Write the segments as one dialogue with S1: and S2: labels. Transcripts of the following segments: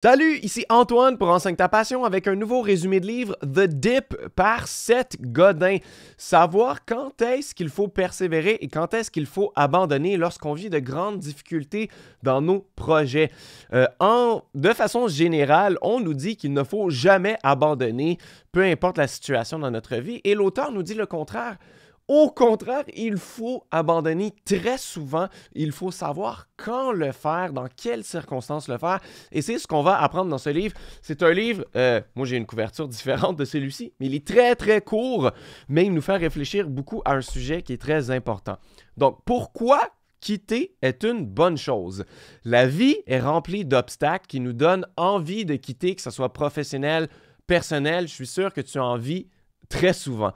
S1: Salut, ici Antoine pour Enseigne ta passion avec un nouveau résumé de livre The Dip par Seth Godin. Savoir quand est-ce qu'il faut persévérer et quand est-ce qu'il faut abandonner lorsqu'on vit de grandes difficultés dans nos projets. De façon générale, on nous dit qu'il ne faut jamais abandonner, peu importe la situation dans notre vie, et l'auteur nous dit le contraire. Au contraire, il faut abandonner très souvent. Il faut savoir quand le faire, dans quelles circonstances le faire. Et c'est ce qu'on va apprendre dans ce livre. C'est un livre, moi j'ai une couverture différente de celui-ci, mais il est très très court, mais il nous fait réfléchir beaucoup à un sujet qui est très important. Donc, pourquoi quitter est une bonne chose? La vie est remplie d'obstacles qui nous donnent envie de quitter, que ce soit professionnel, personnel. Je suis sûr que tu as envie très souvent.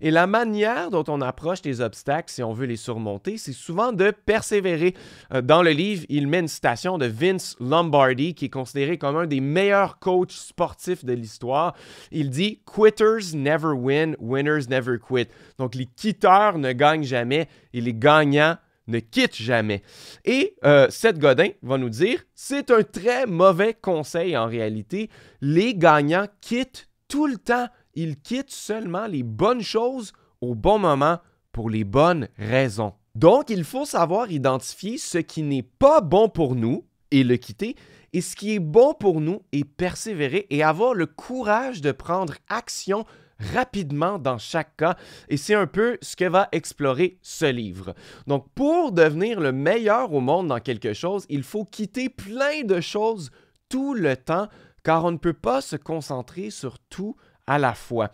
S1: Et la manière dont on approche les obstacles, si on veut les surmonter, c'est souvent de persévérer. Dans le livre, il met une citation de Vince Lombardi, qui est considéré comme un des meilleurs coachs sportifs de l'histoire. Il dit « Quitters never win, winners never quit ». Donc, les quitteurs ne gagnent jamais et les gagnants ne quittent jamais. Et Seth Godin va nous dire « C'est un très mauvais conseil en réalité. Les gagnants quittent tout le temps. Ils quittent seulement les bonnes choses au bon moment pour les bonnes raisons. » Donc, il faut savoir identifier ce qui n'est pas bon pour nous et le quitter, et ce qui est bon pour nous et persévérer et avoir le courage de prendre action rapidement dans chaque cas. Et c'est un peu ce que va explorer ce livre. Donc, pour devenir le meilleur au monde dans quelque chose, il faut quitter plein de choses tout le temps, car on ne peut pas se concentrer sur tout à la fois.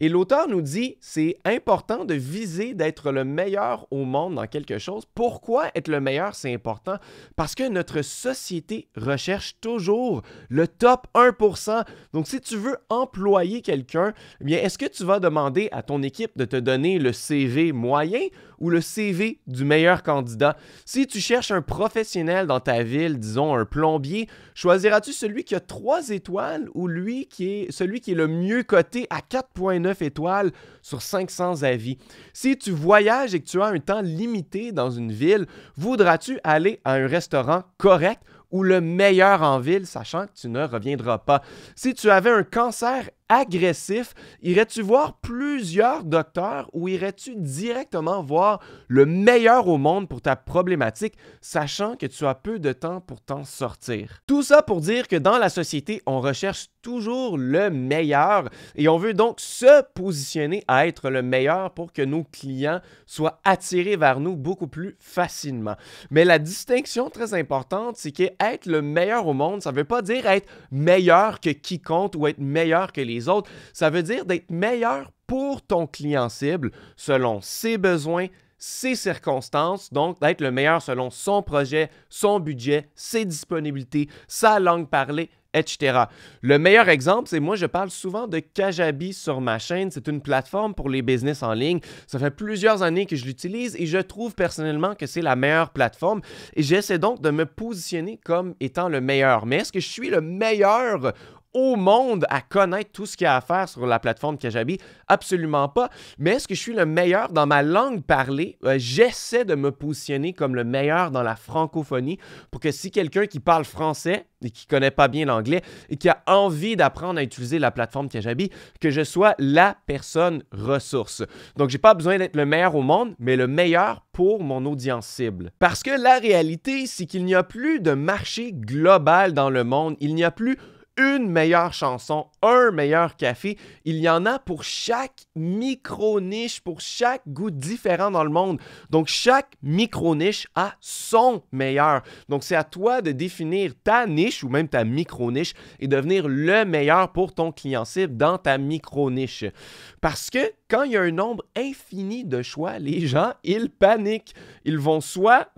S1: Et l'auteur nous dit, c'est important de viser d'être le meilleur au monde dans quelque chose. Pourquoi être le meilleur, c'est important? Parce que notre société recherche toujours le top 1%. Donc, si tu veux employer quelqu'un, eh bien, est-ce que tu vas demander à ton équipe de te donner le CV moyen ou le CV du meilleur candidat? Si tu cherches un professionnel dans ta ville, disons un plombier, choisiras-tu celui qui a 3 étoiles ou celui qui est le mieux coté à 4,9 étoiles sur 500 avis? Si tu voyages et que tu as un temps limité dans une ville, voudras-tu aller à un restaurant correct ou le meilleur en ville, sachant que tu ne reviendras pas? Si tu avais un cancer agressif, irais-tu voir plusieurs docteurs ou irais-tu directement voir le meilleur au monde pour ta problématique, sachant que tu as peu de temps pour t'en sortir? Tout ça pour dire que dans la société, on recherche toujours le meilleur et on veut donc se positionner à être le meilleur pour que nos clients soient attirés vers nous beaucoup plus facilement. Mais la distinction très importante, c'est que être le meilleur au monde, ça ne veut pas dire être meilleur que quiconque ou être meilleur que les autres. Ça veut dire d'être meilleur pour ton client cible selon ses besoins, ses circonstances, donc d'être le meilleur selon son projet, son budget, ses disponibilités, sa langue parlée, etc. Le meilleur exemple, c'est moi, je parle souvent de Kajabi sur ma chaîne. C'est une plateforme pour les business en ligne. Ça fait plusieurs années que je l'utilise et je trouve personnellement que c'est la meilleure plateforme et j'essaie donc de me positionner comme étant le meilleur. Mais est-ce que je suis le meilleur au monde à connaître tout ce qu'il y a à faire sur la plateforme Kajabi? Absolument pas. Mais est-ce que je suis le meilleur dans ma langue parlée? J'essaie de me positionner comme le meilleur dans la francophonie pour que si quelqu'un qui parle français et qui ne connaît pas bien l'anglais et qui a envie d'apprendre à utiliser la plateforme Kajabi, que je sois la personne ressource. Donc, je n'ai pas besoin d'être le meilleur au monde, mais le meilleur pour mon audience cible. Parce que la réalité, c'est qu'il n'y a plus de marché global dans le monde. Il n'y a plus une meilleure chanson, un meilleur café. Il y en a pour chaque micro-niche, pour chaque goût différent dans le monde. Donc, chaque micro-niche a son meilleur. Donc, c'est à toi de définir ta niche ou même ta micro-niche et devenir le meilleur pour ton client cible dans ta micro-niche. Parce que quand il y a un nombre infini de choix, les gens, ils paniquent. Ils vont soit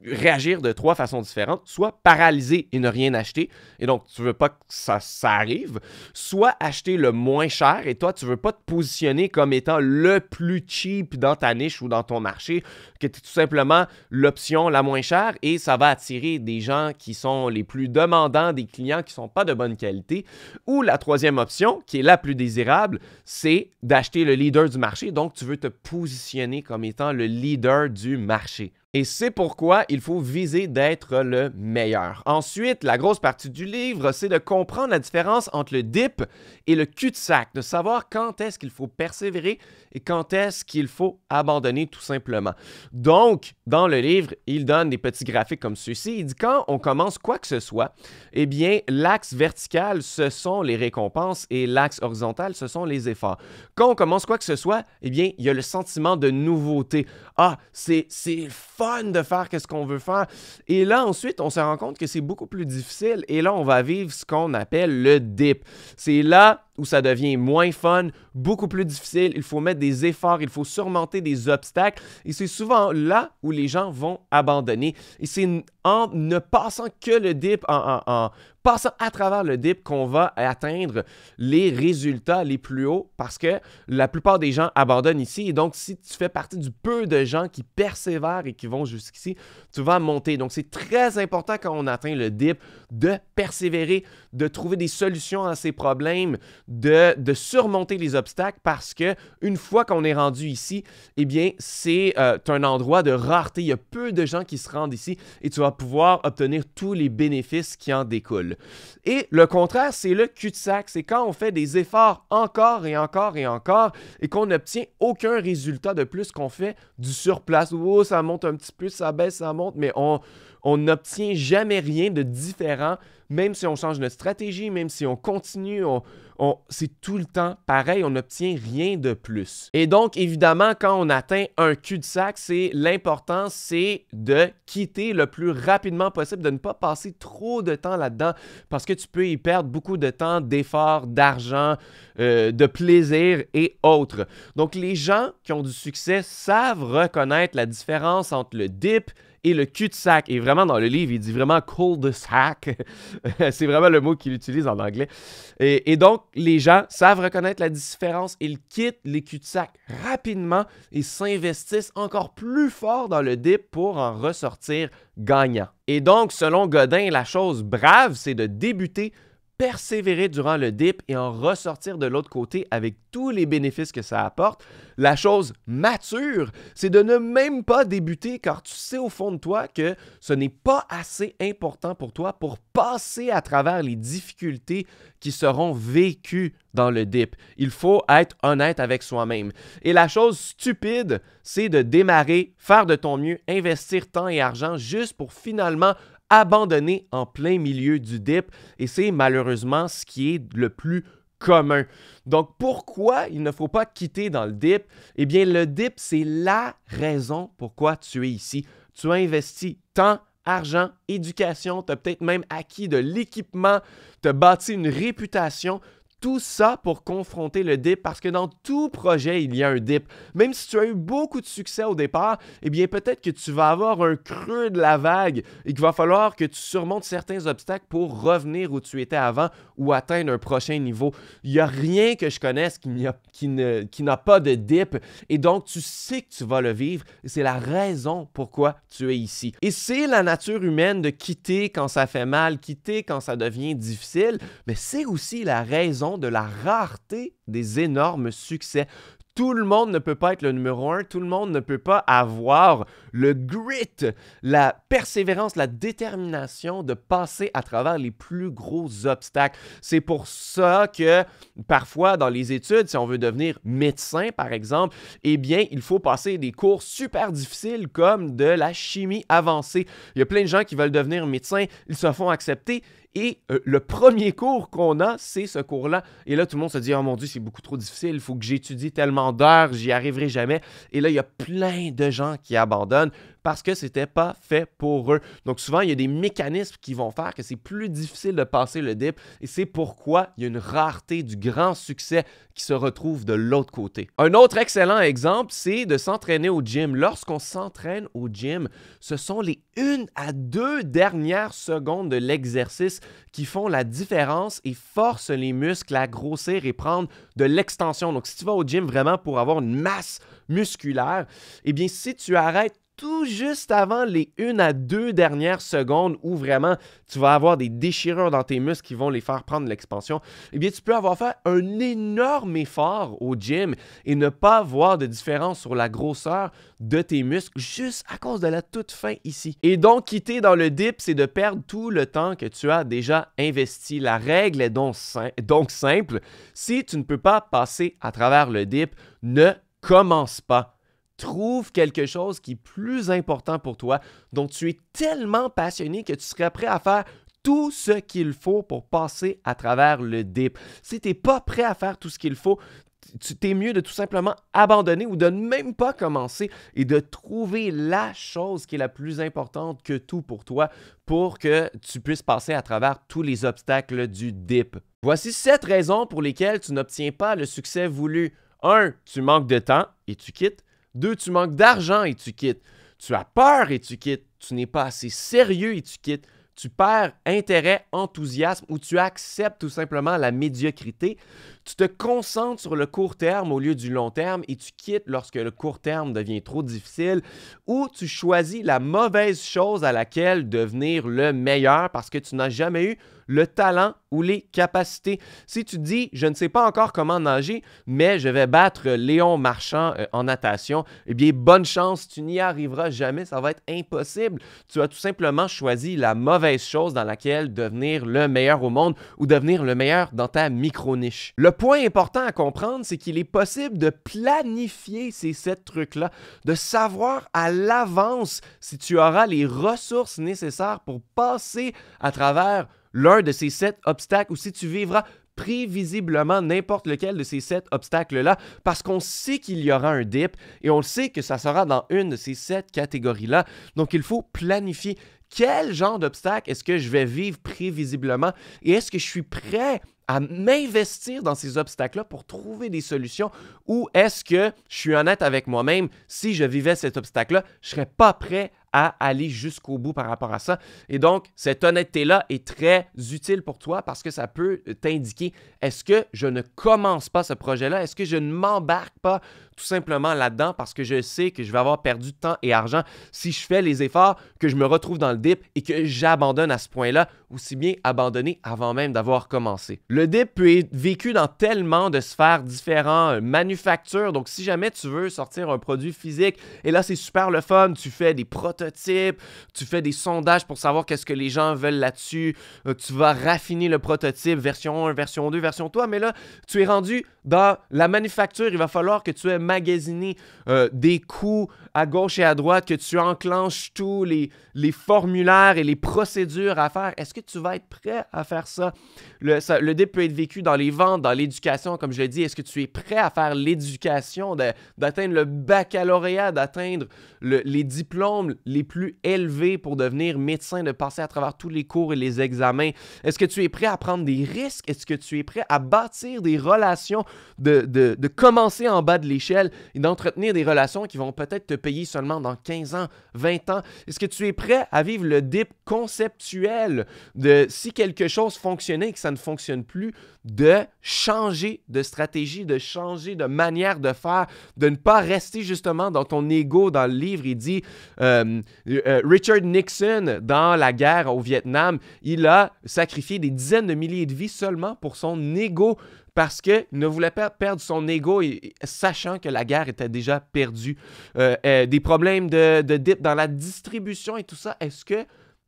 S1: réagir de 3 façons différentes, soit paralyser et ne rien acheter. Et donc, tu ne veux pas que ça arrive. Soit acheter le moins cher et toi, tu ne veux pas te positionner comme étant le plus cheap dans ta niche ou dans ton marché, que tu es tout simplement l'option la moins chère et ça va attirer des gens qui sont les plus demandants, des clients qui ne sont pas de bonne qualité. Ou la troisième option, qui est la plus désirable, c'est d'acheter le leader du marché. Donc, tu veux te positionner comme étant le leader du marché. Et c'est pourquoi il faut viser d'être le meilleur. Ensuite, la grosse partie du livre, c'est de comprendre la différence entre le dip et le cul-de-sac, de savoir quand est-ce qu'il faut persévérer et quand est-ce qu'il faut abandonner tout simplement. Donc, dans le livre, il donne des petits graphiques comme ceux-ci. Il dit quand on commence quoi que ce soit, eh bien, l'axe vertical, ce sont les récompenses et l'axe horizontal, ce sont les efforts. Quand on commence quoi que ce soit, eh bien, il y a le sentiment de nouveauté. Ah, c'est fun de faire ce qu'on veut faire. Et là, ensuite, on se rend compte que c'est beaucoup plus difficile. Et là, on va vivre ce qu'on appelle le dip. C'est là où ça devient moins fun, beaucoup plus difficile. Il faut mettre des efforts, il faut surmonter des obstacles. Et c'est souvent là où les gens vont abandonner. Et c'est en ne passant que le dip, en passant à travers le dip qu'on va atteindre les résultats les plus hauts parce que la plupart des gens abandonnent ici. Et donc, si tu fais partie du peu de gens qui persévèrent et qui vont jusqu'ici, tu vas monter. Donc, c'est très important quand on atteint le dip de persévérer, de trouver des solutions à ces problèmes, de surmonter les obstacles parce que une fois qu'on est rendu ici, eh bien, c'est un endroit de rareté. Il y a peu de gens qui se rendent ici et tu vas pouvoir obtenir tous les bénéfices qui en découlent. Et le contraire, c'est le cul-de-sac. C'est quand on fait des efforts encore et encore et encore et qu'on n'obtient aucun résultat de plus qu'on fait du surplace. Oh, ça monte un petit peu, ça baisse, ça monte, mais on n'obtient jamais rien de différent, même si on change notre stratégie, même si on continue, c'est tout le temps pareil, on n'obtient rien de plus. Et donc, évidemment, quand on atteint un cul-de-sac, l'important, c'est de quitter le plus rapidement possible, de ne pas passer trop de temps là-dedans, parce que tu peux y perdre beaucoup de temps, d'efforts, d'argent, de plaisir et autres. Donc, les gens qui ont du succès savent reconnaître la différence entre le dip et le cul-de-sac. Et vraiment, dans le livre, il dit vraiment cul-de-sac. C'est vraiment le mot qu'il utilise en anglais. Et donc, les gens savent reconnaître la différence. Ils quittent les cul-de-sac rapidement et s'investissent encore plus fort dans le dip pour en ressortir gagnant. Et donc, selon Godin, la chose brave, c'est de débuter, persévérer durant le dip et en ressortir de l'autre côté avec tous les bénéfices que ça apporte. La chose mature, c'est de ne même pas débuter car tu sais au fond de toi que ce n'est pas assez important pour toi pour passer à travers les difficultés qui seront vécues dans le dip. Il faut être honnête avec soi-même. Et la chose stupide, c'est de démarrer, faire de ton mieux, investir temps et argent juste pour finalement abandonné en plein milieu du dip et c'est malheureusement ce qui est le plus commun. Donc, pourquoi il ne faut pas quitter dans le dip? Eh bien, le dip, c'est la raison pourquoi tu es ici. Tu as investi temps, argent, éducation, tu as peut-être même acquis de l'équipement, tu as bâti une réputation. Tout ça pour confronter le dip parce que dans tout projet, il y a un dip. Même si tu as eu beaucoup de succès au départ, eh bien peut-être que tu vas avoir un creux de la vague et qu'il va falloir que tu surmontes certains obstacles pour revenir où tu étais avant ou atteindre un prochain niveau. Il n'y a rien que je connaisse qui n'a pas de dip et donc tu sais que tu vas le vivre et c'est la raison pourquoi tu es ici. Et c'est la nature humaine de quitter quand ça fait mal, quitter quand ça devient difficile, mais c'est aussi la raison de la rareté des énormes succès. Tout le monde ne peut pas être le numéro 1, tout le monde ne peut pas avoir le grit, la persévérance, la détermination de passer à travers les plus gros obstacles. C'est pour ça que parfois dans les études, si on veut devenir médecin par exemple, eh bien il faut passer des cours super difficiles comme de la chimie avancée. Il y a plein de gens qui veulent devenir médecin, ils se font accepter. Et le premier cours qu'on a, c'est ce cours-là. Et là, tout le monde se dit « Oh mon Dieu, c'est beaucoup trop difficile, il faut que j'étudie tellement d'heures, j'y arriverai jamais. » Et là, il y a plein de gens qui abandonnent parce que c'était pas fait pour eux. Donc souvent, il y a des mécanismes qui vont faire que c'est plus difficile de passer le dip et c'est pourquoi il y a une rareté du grand succès qui se retrouve de l'autre côté. Un autre excellent exemple, c'est de s'entraîner au gym. Lorsqu'on s'entraîne au gym, ce sont les 1 à 2 dernières secondes de l'exercice qui font la différence et forcent les muscles à grossir et prendre de l'extension. Donc si tu vas au gym vraiment pour avoir une masse musculaire, eh bien si tu arrêtes tout juste avant les 1 à 2 dernières secondes où vraiment tu vas avoir des déchirures dans tes muscles qui vont les faire prendre l'expansion, eh bien, tu peux avoir fait un énorme effort au gym et ne pas voir de différence sur la grosseur de tes muscles juste à cause de la toute fin ici. Et donc, quitter dans le dip, c'est de perdre tout le temps que tu as déjà investi. La règle est donc simple. Si tu ne peux pas passer à travers le dip, ne commence pas. Trouve quelque chose qui est plus important pour toi, dont tu es tellement passionné que tu serais prêt à faire tout ce qu'il faut pour passer à travers le dip. Si tu n'es pas prêt à faire tout ce qu'il faut, t'es mieux de tout simplement abandonner ou de ne même pas commencer et de trouver la chose qui est la plus importante que tout pour toi pour que tu puisses passer à travers tous les obstacles du dip. Voici 7 raisons pour lesquelles tu n'obtiens pas le succès voulu. 1. Tu manques de temps et tu quittes. 2. Tu manques d'argent et tu quittes. Tu as peur et tu quittes. Tu n'es pas assez sérieux et tu quittes. Tu perds intérêt, enthousiasme ou tu acceptes tout simplement la médiocrité. Tu te concentres sur le court terme au lieu du long terme et tu quittes lorsque le court terme devient trop difficile ou tu choisis la mauvaise chose à laquelle devenir le meilleur parce que tu n'as jamais eu le talent ou les capacités. Si tu dis « je ne sais pas encore comment nager, mais je vais battre Léon Marchand en natation », eh bien, bonne chance, tu n'y arriveras jamais, ça va être impossible. Tu as tout simplement choisi la mauvaise chose dans laquelle devenir le meilleur au monde ou devenir le meilleur dans ta micro-niche. Le point important à comprendre, c'est qu'il est possible de planifier ces 7 trucs-là, de savoir à l'avance si tu auras les ressources nécessaires pour passer à travers l'un de ces 7 obstacles ou si tu vivras prévisiblement n'importe lequel de ces 7 obstacles-là parce qu'on sait qu'il y aura un dip et on sait que ça sera dans une de ces 7 catégories-là. Donc, il faut planifier quel genre d'obstacle est-ce que je vais vivre prévisiblement et est-ce que je suis prêt à m'investir dans ces obstacles-là pour trouver des solutions ou est-ce que je suis honnête avec moi-même, si je vivais cet obstacle-là, je ne serais pas prêt à aller jusqu'au bout par rapport à ça. Et donc, cette honnêteté-là est très utile pour toi parce que ça peut t'indiquer, est-ce que je ne commence pas ce projet-là? Est-ce que je ne m'embarque pas tout simplement là-dedans parce que je sais que je vais avoir perdu de temps et argent si je fais les efforts, que je me retrouve dans le dip et que j'abandonne à ce point-là, aussi bien abandonner avant même d'avoir commencé. Le dip peut être vécu dans tellement de sphères différentes, manufactures, donc si jamais tu veux sortir un produit physique, et là c'est super le fun, tu fais des prototypes, tu fais des sondages pour savoir qu'est-ce que les gens veulent là-dessus, tu vas raffiner le prototype, version 1, version 2, version 3, mais là tu es rendu dans la manufacture, il va falloir que tu aies magasiné des coûts à gauche et à droite, que tu enclenches tous les formulaires et les procédures à faire. Est-ce que tu vas être prêt à faire ça? Le dip peut être vécu dans les ventes, dans l'éducation, comme je l'ai dit. Est-ce que tu es prêt à faire l'éducation, d'atteindre le baccalauréat, d'atteindre les diplômes les plus élevés pour devenir médecin, de passer à travers tous les cours et les examens? Est-ce que tu es prêt à prendre des risques? Est-ce que tu es prêt à bâtir des relations, de commencer en bas de l'échelle et d'entretenir des relations qui vont peut-être te payer seulement dans 15 ans, 20 ans? Est-ce que tu es prêt à vivre le dip conceptuel de si quelque chose fonctionnait et que ça ne fonctionne plus, de changer de stratégie, de changer de manière de faire, de ne pas rester justement dans ton ego? Dans le livre, il dit Richard Nixon, dans la guerre au Vietnam, il a sacrifié des dizaines de milliers de vies seulement pour son ego parce qu'il ne voulait pas perdre son ego, sachant que la guerre était déjà perdue. Des problèmes de dip dans la distribution et tout ça. Est-ce que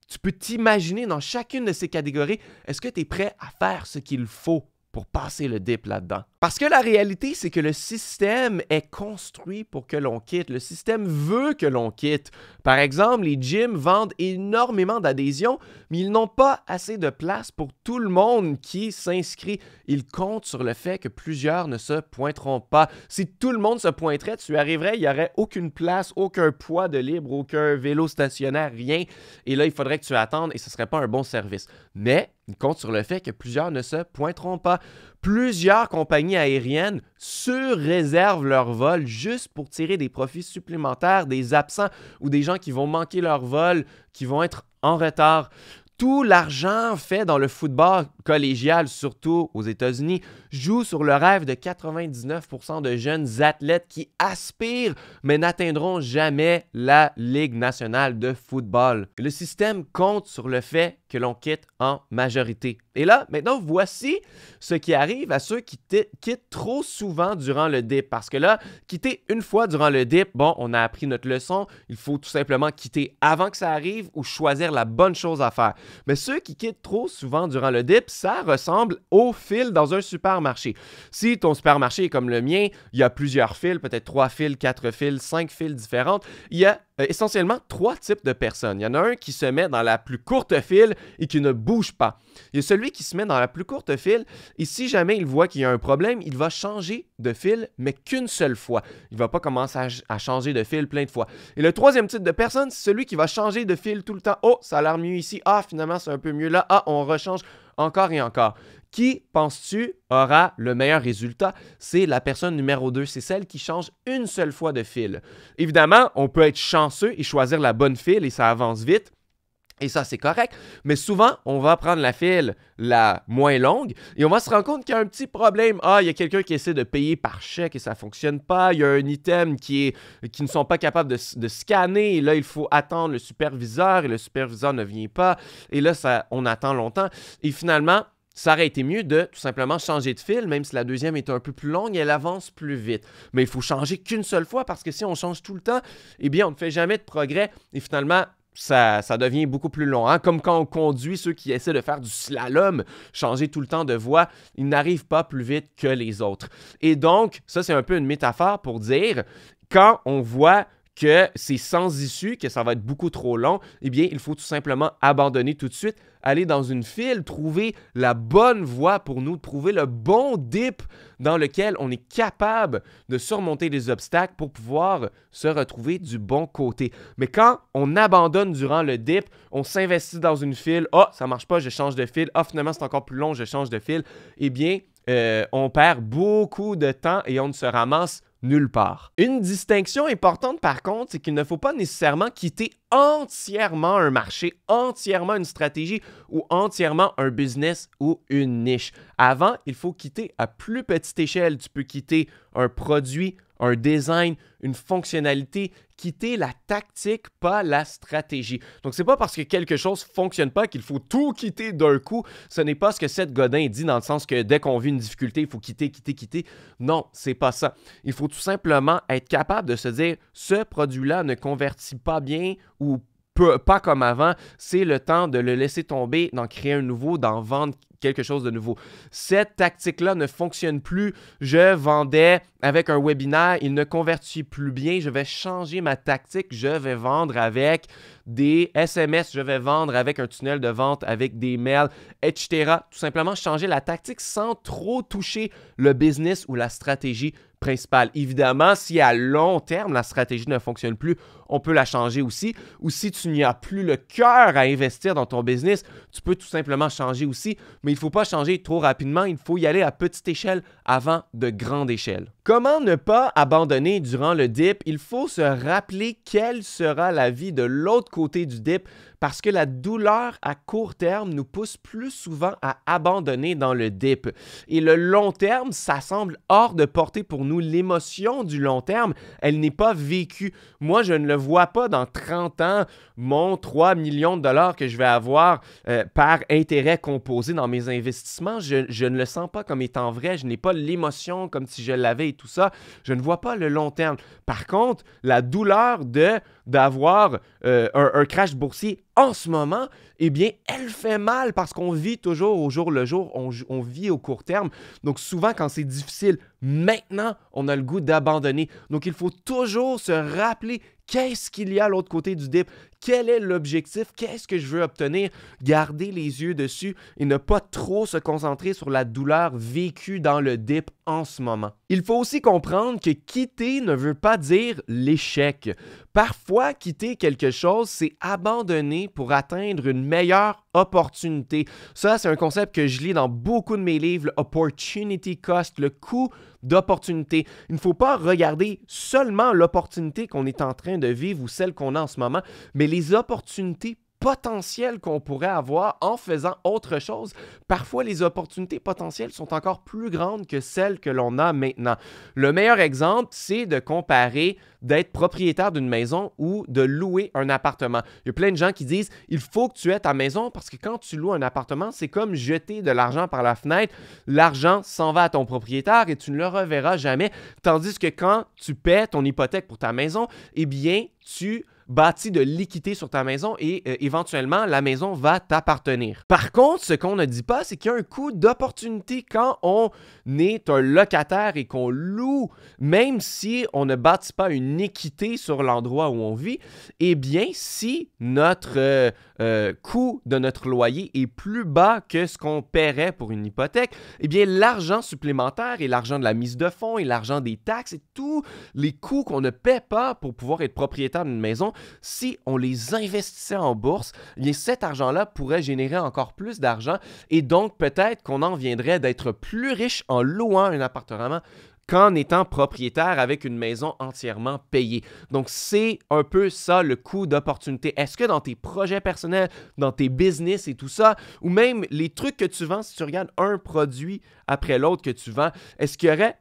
S1: tu peux t'imaginer dans chacune de ces catégories, est-ce que tu es prêt à faire ce qu'il faut pour passer le dip là-dedans? Parce que la réalité, c'est que le système est construit pour que l'on quitte. Le système veut que l'on quitte. Par exemple, les gyms vendent énormément d'adhésions, mais ils n'ont pas assez de place pour tout le monde qui s'inscrit. Ils comptent sur le fait que plusieurs ne se pointeront pas. Si tout le monde se pointerait, tu arriverais, il n'y aurait aucune place, aucun poids de libre, aucun vélo stationnaire, rien. Et là, il faudrait que tu attendes et ce ne serait pas un bon service. Mais ils comptent sur le fait que plusieurs ne se pointeront pas. Plusieurs compagnies aériennes surréservent leurs vols juste pour tirer des profits supplémentaires des absents ou des gens qui vont manquer leur vol, qui vont être en retard. Tout l'argent fait dans le football collégial, surtout aux États-Unis, joue sur le rêve de 99% de jeunes athlètes qui aspirent mais n'atteindront jamais la Ligue nationale de football. Le système compte sur le fait que l'on quitte en majorité. Et là, maintenant, voici ce qui arrive à ceux qui quittent trop souvent durant le dip. Parce que là, quitter une fois durant le dip, bon, on a appris notre leçon. Il faut tout simplement quitter avant que ça arrive ou choisir la bonne chose à faire. Mais ceux qui quittent trop souvent durant le dip, ça ressemble au fil dans un supermarché. Si ton supermarché est comme le mien, il y a plusieurs files, peut-être 3 files, 4 files, 5 files différentes. Il y a essentiellement 3 types de personnes. Il y en a un qui se met dans la plus courte file et qui ne bouge pas. Il y a celui qui se met dans la plus courte file et si jamais il voit qu'il y a un problème, il va changer de file, mais qu'une seule fois. Il ne va pas commencer à changer de file plein de fois. Et le troisième type de personne, c'est celui qui va changer de file tout le temps. Oh, ça a l'air mieux ici. Ah, finalement, c'est un peu mieux là. Ah, on rechange encore et encore. Qui, penses-tu, aura le meilleur résultat? C'est la personne numéro 2. C'est celle qui change une seule fois de file. Évidemment, on peut être chanceux et choisir la bonne file et ça avance vite. Et ça, c'est correct. Mais souvent, on va prendre la file la moins longue et on va se rendre compte qu'il y a un petit problème. Ah, il y a quelqu'un qui essaie de payer par chèque et ça ne fonctionne pas. Il y a un item qui ne sont pas capables de scanner et là, il faut attendre le superviseur et le superviseur ne vient pas. Et là, on attend longtemps. Et finalement, ça aurait été mieux de tout simplement changer de fil, même si la deuxième est un peu plus longue et elle avance plus vite. Mais il faut changer qu'une seule fois parce que si on change tout le temps, eh bien, on ne fait jamais de progrès et finalement, ça devient beaucoup plus long. Hein? Comme quand on conduit, ceux qui essaient de faire du slalom, changer tout le temps de voie, ils n'arrivent pas plus vite que les autres. Et donc, ça, c'est un peu une métaphore pour dire, quand on voit que c'est sans issue, que ça va être beaucoup trop long, eh bien, il faut tout simplement abandonner tout de suite, aller dans une file, trouver la bonne voie pour nous, trouver le bon dip dans lequel on est capable de surmonter les obstacles pour pouvoir se retrouver du bon côté. Mais quand on abandonne durant le dip, on s'investit dans une file, « Ah, ça marche pas, je change de file. Ah, finalement, c'est encore plus long, je change de file. » Eh bien, on perd beaucoup de temps et on ne se ramasse nulle part. Une distinction importante par contre, c'est qu'il ne faut pas nécessairement quitter entièrement un marché, entièrement une stratégie ou entièrement un business ou une niche. Avant, il faut quitter à plus petite échelle. Tu peux quitter un produit, un design, une fonctionnalité, quitter la tactique, pas la stratégie. Donc, c'est pas parce que quelque chose ne fonctionne pas qu'il faut tout quitter d'un coup. Ce n'est pas ce que Seth Godin dit dans le sens que dès qu'on vit une difficulté, il faut quitter. Non, c'est pas ça. Il faut tout simplement être capable de se dire, ce produit-là ne convertit pas bien ou pas comme avant, c'est le temps de le laisser tomber, d'en créer un nouveau, d'en vendre quelque chose de nouveau. Cette tactique-là ne fonctionne plus. Je vendais avec un webinaire, il ne convertit plus bien. Je vais changer ma tactique. Je vais vendre avec des SMS. Je vais vendre avec un tunnel de vente, avec des mails, etc. Tout simplement changer la tactique sans trop toucher le business ou la stratégie principale. Évidemment, si à long terme, la stratégie ne fonctionne plus, on peut la changer aussi. Ou si tu n'y as plus le cœur à investir dans ton business, tu peux tout simplement changer aussi. Mais il ne faut pas changer trop rapidement. Il faut y aller à petite échelle avant de grande échelle. Comment ne pas abandonner durant le dip? Il faut se rappeler quelle sera la vie de l'autre côté du dip parce que la douleur à court terme nous pousse plus souvent à abandonner dans le dip. Et le long terme, ça semble hors de portée pour nous. L'émotion du long terme, elle n'est pas vécue. Moi, je ne le vois pas dans 30 ans, mon 3 millions de dollars que je vais avoir par intérêt composé dans mes investissements. Je ne le sens pas comme étant vrai. Je n'ai pas l'émotion comme si je l'avais et tout ça. Je ne vois pas le long terme. Par contre, la douleur d'avoir un crash boursier en ce moment, eh bien, elle fait mal parce qu'on vit toujours au jour le jour, on vit au court terme. Donc, souvent, quand c'est difficile, maintenant, on a le goût d'abandonner. Donc, il faut toujours se rappeler qu'est-ce qu'il y a à l'autre côté du dip, quel est l'objectif, qu'est-ce que je veux obtenir, garder les yeux dessus et ne pas trop se concentrer sur la douleur vécue dans le dip en ce moment. Il faut aussi comprendre que quitter ne veut pas dire l'échec. Parfois, quitter quelque chose, c'est abandonner pour atteindre une meilleure opportunité. Ça, c'est un concept que je lis dans beaucoup de mes livres, Opportunity Cost, le coût d'opportunité. Il ne faut pas regarder seulement l'opportunité qu'on est en train de vivre ou celle qu'on a en ce moment, mais les opportunités potentiel qu'on pourrait avoir en faisant autre chose. Parfois, les opportunités potentielles sont encore plus grandes que celles que l'on a maintenant. Le meilleur exemple, c'est de comparer d'être propriétaire d'une maison ou de louer un appartement. Il y a plein de gens qui disent « Il faut que tu aies ta maison parce que quand tu loues un appartement, c'est comme jeter de l'argent par la fenêtre. L'argent s'en va à ton propriétaire et tu ne le reverras jamais. Tandis que quand tu paies ton hypothèque pour ta maison, eh bien, tu bâti de l'équité sur ta maison et éventuellement, la maison va t'appartenir. Par contre, ce qu'on ne dit pas, c'est qu'il y a un coût d'opportunité quand on est un locataire et qu'on loue, même si on ne bâtit pas une équité sur l'endroit où on vit, eh bien, si notre coût de notre loyer est plus bas que ce qu'on paierait pour une hypothèque, eh bien, l'argent supplémentaire et l'argent de la mise de fonds et l'argent des taxes et tous les coûts qu'on ne paie pas pour pouvoir être propriétaire d'une maison, si on les investissait en bourse, bien cet argent-là pourrait générer encore plus d'argent et donc peut-être qu'on en viendrait d'être plus riche en louant un appartement qu'en étant propriétaire avec une maison entièrement payée. Donc, c'est un peu ça le coût d'opportunité. Est-ce que dans tes projets personnels, dans tes business et tout ça, ou même les trucs que tu vends, si tu regardes un produit après l'autre que tu vends, est-ce qu'il y aurait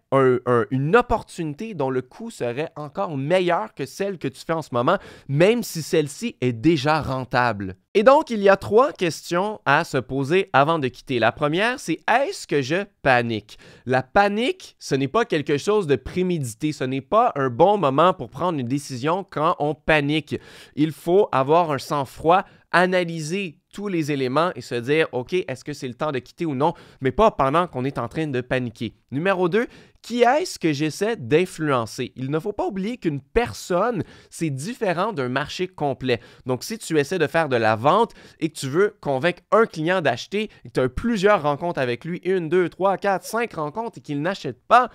S1: une opportunité dont le coût serait encore meilleur que celle que tu fais en ce moment, même si celle-ci est déjà rentable? Et donc, il y a 3 questions à se poser avant de quitter. La première, c'est est-ce que je panique? La panique, ce n'est pas quelque chose de prémédité. Ce n'est pas un bon moment pour prendre une décision quand on panique. Il faut avoir un sang-froid, analyser tous les éléments et se dire, OK, est-ce que c'est le temps de quitter ou non, mais pas pendant qu'on est en train de paniquer. Numéro 2, qui est-ce que j'essaie d'influencer? Il ne faut pas oublier qu'une personne, c'est différent d'un marché complet. Donc, si tu essaies de faire de la vente et que tu veux convaincre un client d'acheter et que tu as plusieurs rencontres avec lui, 1, 2, 3, 4, 5 rencontres et qu'il n'achète pas,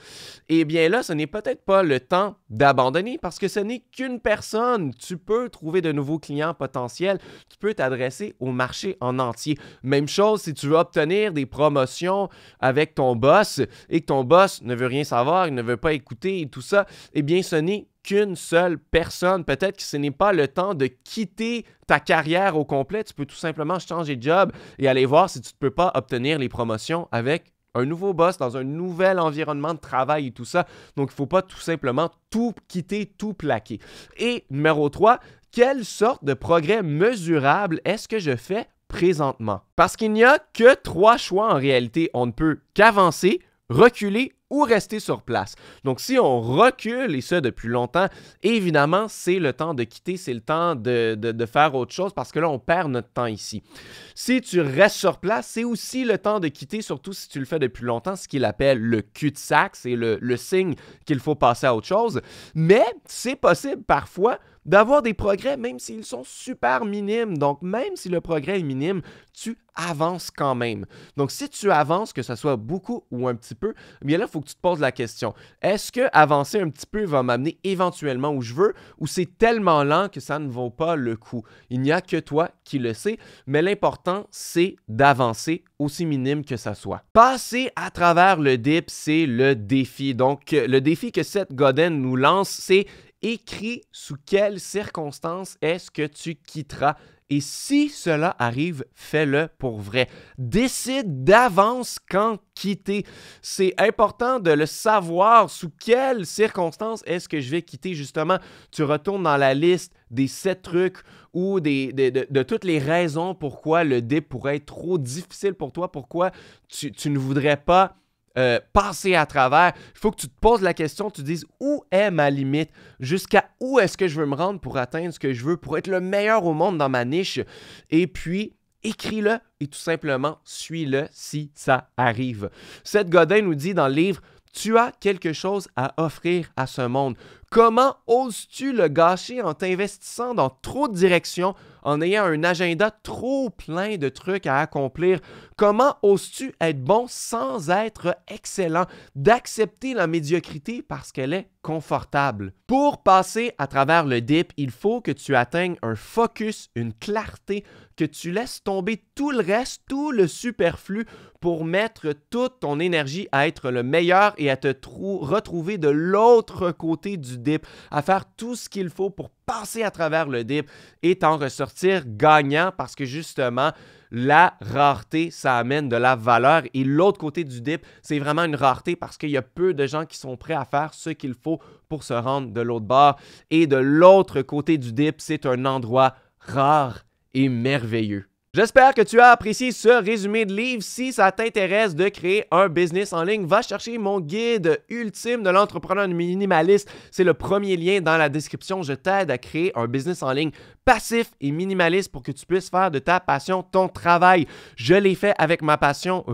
S1: eh bien là, ce n'est peut-être pas le temps d'abandonner parce que ce n'est qu'une personne. Tu peux trouver de nouveaux clients potentiels, tu peux t'adresser au marché en entier. Même chose si tu veux obtenir des promotions avec ton boss et que ton boss ne veut rien savoir, il ne veut pas écouter et tout ça, eh bien, ce n'est qu'une seule personne. Peut-être que ce n'est pas le temps de quitter ta carrière au complet. Tu peux tout simplement changer de job et aller voir si tu ne peux pas obtenir les promotions avec un nouveau boss dans un nouvel environnement de travail et tout ça. Donc, il ne faut pas tout simplement tout quitter, tout plaquer. Et numéro 3, quelle sorte de progrès mesurable est-ce que je fais présentement? Parce qu'il n'y a que 3 choix en réalité. On ne peut qu'avancer, reculer ou rester sur place. Donc, si on recule, et ça depuis longtemps, évidemment, c'est le temps de quitter, c'est le temps de faire autre chose parce que là, on perd notre temps ici. Si tu restes sur place, c'est aussi le temps de quitter, surtout si tu le fais depuis longtemps, ce qu'il appelle le cul-de-sac, c'est le signe qu'il faut passer à autre chose. Mais c'est possible parfois d'avoir des progrès, même s'ils sont super minimes. Donc, même si le progrès est minime, tu avances quand même. Donc, si tu avances, que ce soit beaucoup ou un petit peu, bien là, il faut que tu te poses la question. Est-ce que avancer un petit peu va m'amener éventuellement où je veux ou c'est tellement lent que ça ne vaut pas le coup? Il n'y a que toi qui le sais, mais l'important, c'est d'avancer aussi minime que ça soit. Passer à travers le dip, c'est le défi. Donc, le défi que Seth Godin nous lance, c'est écris sous quelles circonstances est-ce que tu quitteras. Et si cela arrive, fais-le pour vrai. Décide d'avance quand quitter. C'est important de le savoir sous quelles circonstances est-ce que je vais quitter. Justement, tu retournes dans la liste des 7 trucs ou de toutes les raisons pourquoi le dip pourrait être trop difficile pour toi, pourquoi tu ne voudrais pas passer à travers. Il faut que tu te poses la question, tu te dises où est ma limite, jusqu'à où est-ce que je veux me rendre pour atteindre ce que je veux, pour être le meilleur au monde dans ma niche. Et puis, écris-le et tout simplement, suis-le si ça arrive. Seth Godin nous dit dans le livre, tu as quelque chose à offrir à ce monde. Comment oses-tu le gâcher en t'investissant dans trop de directions, en ayant un agenda trop plein de trucs à accomplir? Comment oses-tu être bon sans être excellent, d'accepter la médiocrité parce qu'elle est confortable? Pour passer à travers le dip, il faut que tu atteignes un focus, une clarté, que tu laisses tomber tout le reste, tout le superflu pour mettre toute ton énergie à être le meilleur et à te retrouver de l'autre côté du dip, à faire tout ce qu'il faut pour passer à travers le dip et t'en ressortir gagnant parce que justement, la rareté, ça amène de la valeur. Et l'autre côté du dip, c'est vraiment une rareté parce qu'il y a peu de gens qui sont prêts à faire ce qu'il faut pour se rendre de l'autre bord. Et de l'autre côté du dip, c'est un endroit rare et merveilleux. J'espère que tu as apprécié ce résumé de livre. Si ça t'intéresse de créer un business en ligne, va chercher mon guide ultime de l'entrepreneur minimaliste. C'est le premier lien dans la description. Je t'aide à créer un business en ligne passif et minimaliste pour que tu puisses faire de ta passion ton travail. Je l'ai fait avec ma passion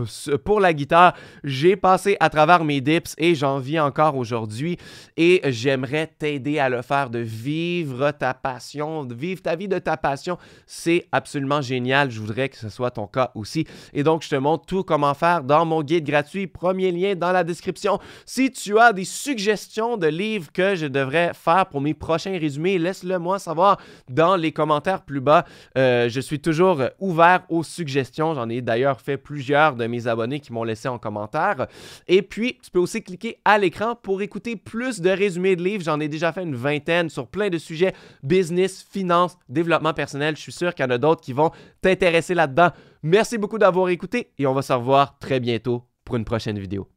S1: pour la guitare. J'ai passé à travers mes dips et j'en vis encore aujourd'hui. Et j'aimerais t'aider à le faire, de vivre ta passion, de vivre ta vie de ta passion. C'est absolument génial. Je voudrais que ce soit ton cas aussi. Et donc, je te montre tout comment faire dans mon guide gratuit. Premier lien dans la description. Si tu as des suggestions de livres que je devrais faire pour mes prochains résumés, laisse-le moi savoir dans les commentaires plus bas. Je suis toujours ouvert aux suggestions. J'en ai d'ailleurs fait plusieurs de mes abonnés qui m'ont laissé en commentaire. Et puis, tu peux aussi cliquer à l'écran pour écouter plus de résumés de livres. J'en ai déjà fait une vingtaine sur plein de sujets business, finance, développement personnel. Je suis sûr qu'il y en a d'autres qui vont t'intéresser là-dedans. Merci beaucoup d'avoir écouté et on va se revoir très bientôt pour une prochaine vidéo.